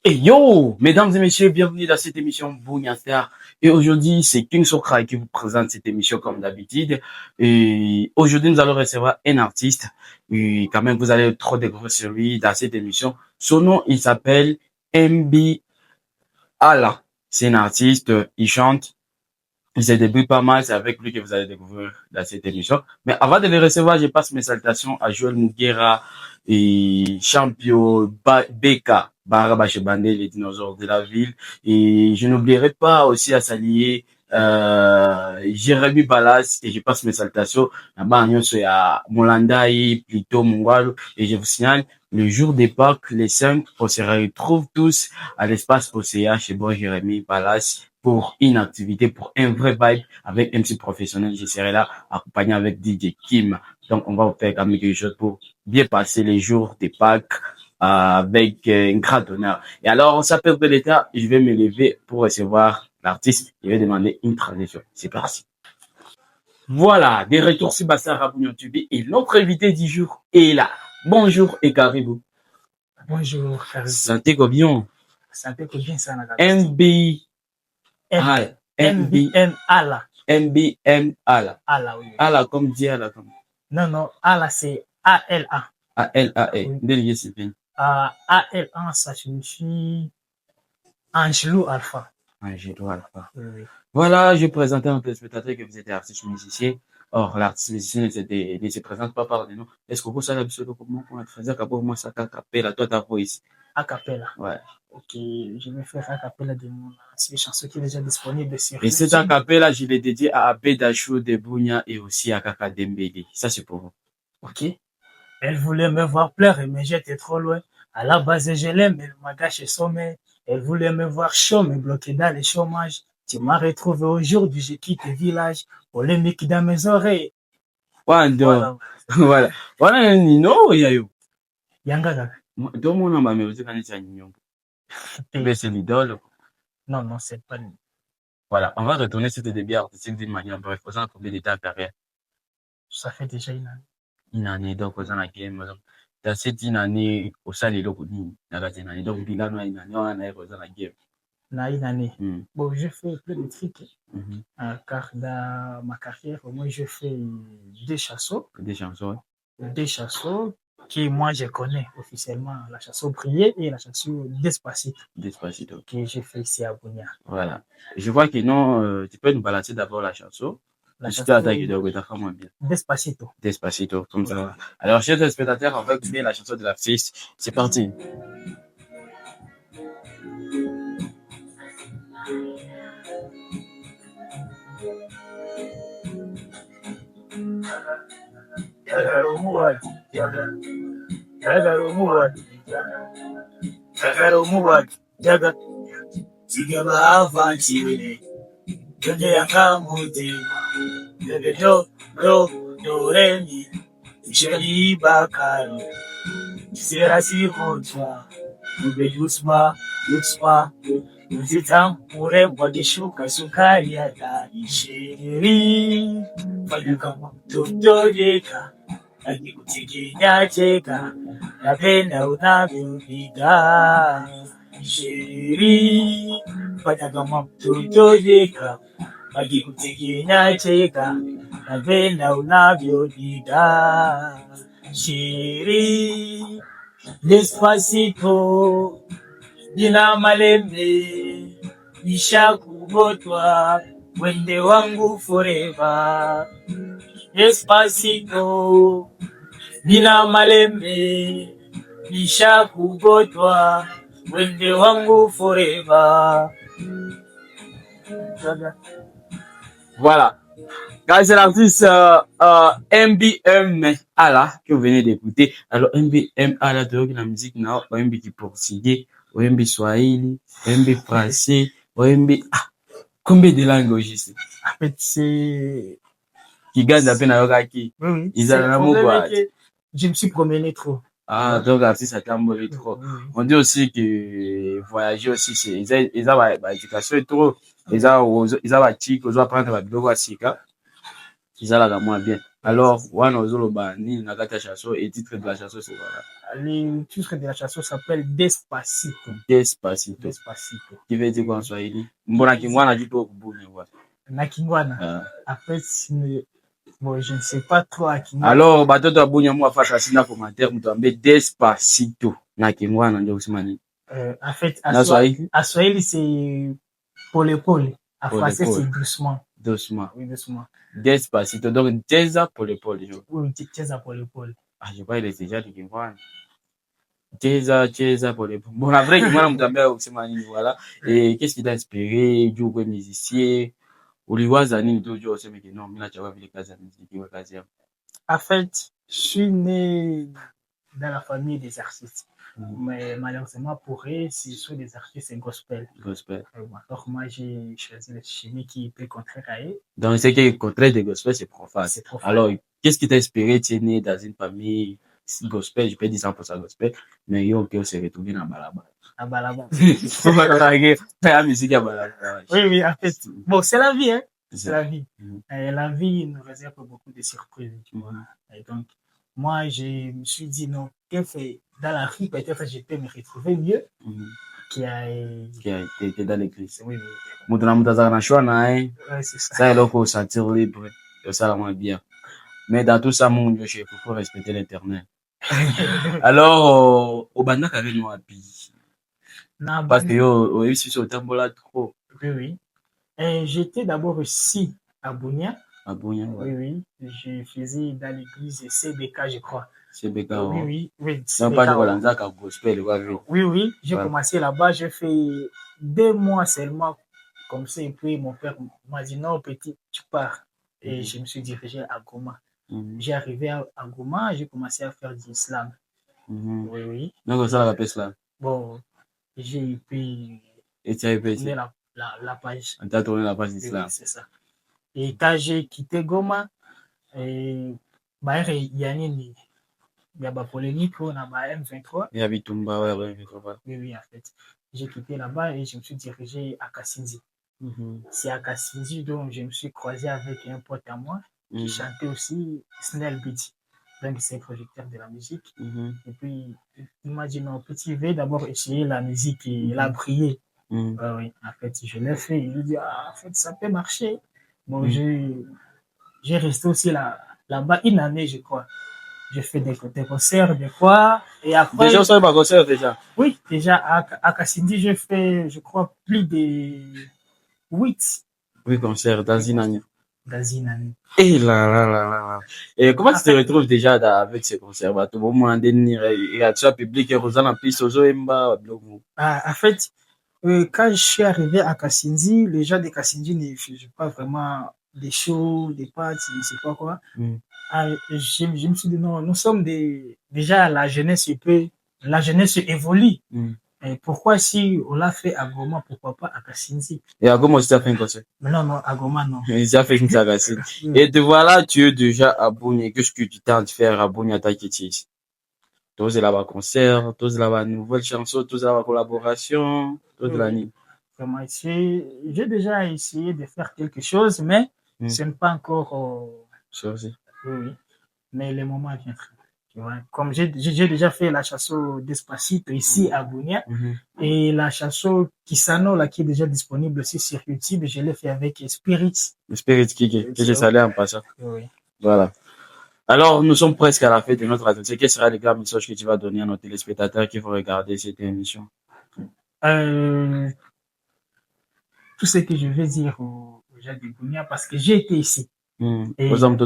Hey yo, mesdames et messieurs, bienvenue dans cette émission Bounia Star. Et aujourd'hui, c'est King Sokra qui vous présente cette émission comme d'habitude. Et aujourd'hui, nous allons recevoir un artiste. Et quand même, vous allez trop découvrir sur lui dans cette émission. Son nom, il s'appelle MB Allah. C'est un artiste, il chante. Il se débrouille pas mal, c'est avec lui que vous allez découvrir dans cette émission. Mais avant de le recevoir, je passe mes salutations à Joël Mouguera et Champion Beka, Baraba Chebande, les dinosaures de la ville. Et je n'oublierai pas aussi à saluer Jérémy Balas, et je passe mes salutations là-bas à Molandaï, plutôt Mungwalu. Et je vous signale, le jour des Pâques, les 5, on se retrouve tous à l'espace Océan chez Bon Jérémy Balas pour une activité, pour un vrai vibe avec MC professionnel. Je serai là accompagné avec DJ Kim. Donc, on va vous faire quand même quelque chose pour bien passer les jours des Pâques avec un grand honneur. Et alors, on s'appelle de l'État. Je vais me lever pour recevoir l'artiste. Je vais demander une transition. C'est parti. Voilà, des retours sur Bassa Rabouillon TV et notre invité du jour est là. Bonjour et caribou. Bonjour, caribou. Santé bien. Santé bien, ça n'a MB MBM Allah. MBM Allah. Allah, oui. Allah comme dit Allah comme. Non, Allah c'est ALA. ALA. Oui. Délié c'est bien. ALA, ça signifie Angelou Alpha. Angelou Alpha. Oui. Voilà, je présentais un téléspectateur que vous êtes artiste musicien. Or, l'artiste musicien ne se présente pas par des noms. Est-ce que vous savez absolument comment on faisait qu'après moi ça capella, toi ta voix? A cappella. Ouais. Ok, je vais faire a cappella de mon ancienne chanson qui est déjà disponible sur Et cette a cappella, je l'ai dédié à Abé Dachou de Bounia et aussi à Kaka Dembélé. Ça, c'est pour vous. Ok. Elle voulait me voir pleurer, mais j'étais trop loin. À la base, je l'aime, elle m'a gâché sommeil. Elle voulait me voir chaud, mais bloqué dans les chômages. Tu m'as retrouvé aujourd'hui, j'ai quitté le village. Polémique dans mes oreilles. Voilà. Voilà. Voilà, Nino, Yayo. Yanga. Tout le monde m'a dit qu'on était à Nino. Mais c'est l'idole. Non, c'est pas lui. Voilà, on va retourner sur tes débuts artistiques d'une manière bref. Faisant combien de ta carrière? Ça fait déjà une année. Une année, donc, faisant la game. Dans cette une année, au salé, donc, une année. Donc, bilan, une année, on a faisant la game. Une année. Bon, je fais plein de trucs. Car dans ma carrière, moi, je fais des chansons. Des chansons, ouais. Des chansons que moi, je connais officiellement. La chanson Prier et la chanson Despacito. Despacito. Que j'ai fait ici à Bounia. Voilà. Je vois que non, tu peux nous balancer d'abord la chanson. La chanson Despacito. Despacito, comme ça. Alors, chers téléspectateurs, on va écouter la chanson de l'artiste. C'est parti. Urembo gishuka sukari ya ishiri fanya kama tutojeka akikutikenya cheka napenda unavyopiga ishiri fanya kama tutojeka akikutikenya cheka napenda unavyopiga shiri Despacito Jina malembe, nisha kugotwa, wende wangu forever. Despacito, jina malembe, nisha kugotwa, wende wangu forever. Voilà. C'est l'artiste MBM Allah que vous venez d'écouter. Alors MBM Allah de la musique, non, MB qui portugais. OMB Swahili, OMB français, OMB... combien de langues aujourd'hui? En fait, c'est... Qui gagne la peine à Yoraki. Oui. Ils ont un mot quoi. Je me suis promené trop. Ah, donc l'artiste a tambouré trop. On dit aussi que voyager aussi, c'est... Ils ont l'éducation et trop. Ils ont chic, ils ont apprendre à bien. Ils ont la moins bien. Alors, wana ozoloba nini na kati ya chanson et titre de la chanson c'est voilà. Le titre de la chanson s'appelle Despacito. Despacito. Despacito. Qui veut dire quoi en Swahili? Mbona kingwana dit au Bunya quoi. Na Kingwana. Après, bon, je ne sais pas trop à Kingwana. Alors, batoto ya Bunya mwa fasha sina commentaire mtu ambe Despacito. Na kingwana ndio kusema nini? En fait, Na Swahili? à Swahili, c'est pole pole. À Pole français, pole. c'est doucement. Doucement. Oui, doucement. Despacito. Donc, Jeza pole pole. Oui, Jeza pole pole. Ah, je pas il est déjà de kingwana. Jeza pole pole. Bon, la vraie kingwana mtu ambe kusema nini voilà. Et qu'est-ce qui t'a inspiré? Juu kwa musicien. Uliwaza nini tu ujue useme que non, mimi nachagua vile kazi ya muziki iwe kazi yangu? En fait, je suis né dans la famille des artistes. Mais malheureusement pour eux, ce sont des artistes gospel. Gospel. Donc moi, j'ai choisi le chimie qui peut contraire à eux. Donc, ce qui est contraire des gospel, c'est profane. C'est profane. Alors, qu'est-ce qui t'a inspiré? Tu es né dans une famille gospel, je peux dire 100% gospel, mais yo, on s'est retrouvé dans Balaba. À Balaba. La musique à Balaba. Oui, oui, en fait. Bon, c'est la vie, hein. C'est la vie. Et la vie nous réserve beaucoup de surprises, tu vois. Et donc, moi, je me suis dit, non, dans la rue, peut-être je peux me retrouver mieux qui a été dans l'église. Oui, oui. Ouais, c'est ça. Ça, il faut sentir libre. Ça, la moins bien. Mais dans tout ça, mon Dieu, il faut respecter l'éternel. Alors, au Banda, qu'avait nous appuyé. Parce que yo, il suffit au tambola trop. Oui, oui. Et j'étais d'abord ici, à Bunia. À Bunia, ouais. Oui, oui. Je faisais dans l'église CBK, je crois. CBK, oui, oui, oui. Non, pas de gospel, oui, oui. J'ai commencé là-bas, j'ai fait 2 mois seulement, comme ça. Et puis, mon père m'a dit, non, petit, tu pars. Et je me suis dirigé à Goma. J'ai arrivé à Goma, j'ai commencé à faire du slam. Oui, oui. Donc, ça, on appelle slam. Bon, j'ai pu tourner la page. On t'a tourné la page d'islam. Oui, c'est ça. Et quand j'ai quitté Goma, il y a une polémique, on a M23. Il y a Bitumba, ouais. Oui, oui, en fait. J'ai quitté là-bas et je me suis dirigé à Kasindi. C'est à Kasindi, donc je me suis croisé avec un pote à moi qui chantait aussi Snell Beat. Donc, c'est un producteur de la musique. Et puis, il m'a dit, non, petit, vais d'abord essayer la musique et il a brillé. Oui, en fait, je l'ai fait. Il lui dit, en fait, ça peut marcher. Bon, j'ai resté aussi là-bas 1 année, je crois. J'ai fait des concerts, des fois. Et après. Déjà, ça va concert, déjà? Oui, déjà, à Kasindi, j'ai fait, je crois, plus de 8. Oui, concerts, dans une année. Dans une année. Et là. Et comment tu te retrouves déjà avec ces concerts? Tout le monde il y a tout public, Rosanna Piste, Emba, en fait, quand je suis arrivé à Kasindi, les gens de Kasindi ne faisaient pas vraiment des shows, des parties, je ne sais pas quoi. Je me suis dit, non, nous sommes déjà la jeunesse évolue. Et pourquoi si on l'a fait à Goma, pourquoi pas à Kasindi? Et à Goma aussi, tu as fait un concert? Non, à Goma, non. Tu as fait une saga. Et te voilà, tu es déjà à Bunia. Qu'est-ce que tu tentes de faire à Bunia, Taketis? Tous là-bas concert, tous là-bas nouvelles chansons, tous là-bas collaboration, tous là nuit. Vraiment, j'ai déjà essayé de faire quelque chose, mais ce n'est pas encore. Oui. Mais le moment viendra. Comme j'ai déjà fait la chanson Despacito ici à Bunia et la chanson Kisano là qui est déjà disponible aussi sur YouTube, je l'ai fait avec Spirit. Spirit Kiki, que j'ai salé en passant. Oui. Voilà. Alors, nous sommes presque à la fin de notre atelier. Quel sera le grand message que tu vas donner à nos téléspectateurs qui vont regarder cette émission? Tout ce que je vais dire aux gens de Bunia parce que j'ai été ici. Et maintenant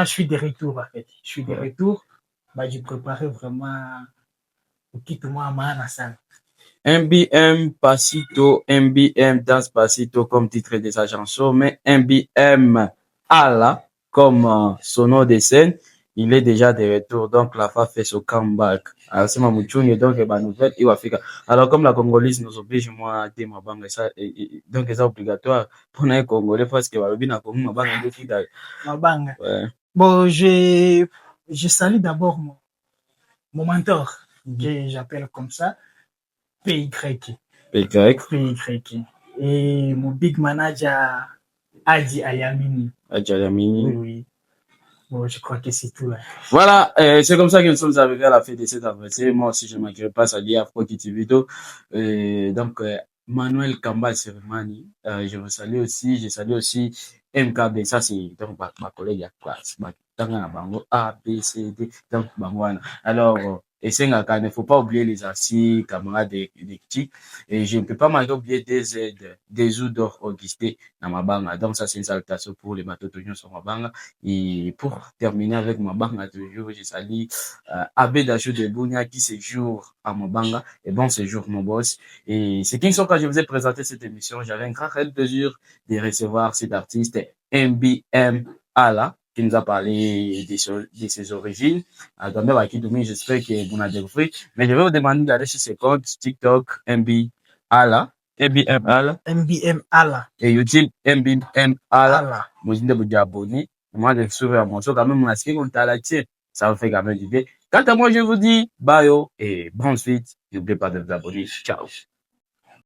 je suis de retour en fait. Je suis de retour. J'ai préparé vraiment MBM Pasito, MBM Dance Pasito comme titre de sa chanson, mais MBM Ala comme son nom de scène. Il est déjà de retour, donc la FA fait son comeback. Alors, c'est ma mouchoune, donc, bah, nouvelle, il va faire. Alors, comme la Congolaise nous oblige, moi, à dire ma banque, ça, donc, c'est obligatoire pour les Congolais, parce que, bah, bien, ma banque, ma banque. Ouais. Bon, je salue d'abord mon mentor, que j'appelle comme ça, PY. PY. PY. et mon big manager Adi Ayamini. Adjalamini. Oui. Bon, je crois que c'est tout. Hein. Voilà, c'est comme ça que nous sommes arrivés à la fin de cet anniversaire. Moi aussi, je ne manquerai pas à dire Afro Kitty Vito. Donc, Manuel Kamba Seremani, je vous salue aussi. Je salue aussi MKB. Ça, c'est donc ma collègue à classe. A, B, C, D. Donc, Bangwana. Alors, et c'est il ne faut pas oublier les anciens camarades des critiques. Et je ne peux pas oublier des aides, des Oudor Augusté dans ma banga. Donc, ça, c'est une salutation pour les matotonions sur ma banga. Et pour terminer avec ma banga toujours, je salue Abbé Dachou de Bounia qui séjour à mon banga. Et bon séjour, mon boss. Et c'est King Soka, je vous ai présenté cette émission. J'avais un grand plaisir de recevoir cet artiste MBM Ala qui nous a parlé de ses origines. J'espère que vous l'avez découvert. Mais je vais vous demander d'aller sur ses comptes TikTok MB Ala. MBM Ala. MBM Ala. Et YouTube MBM Ala. Vous êtes vous abonner. Moi, je suis à mon show quand même. Ça vous fait quand même du bien. Quant à moi, je vous dis bye et bonne suite. N'oubliez pas de vous abonner. Ciao.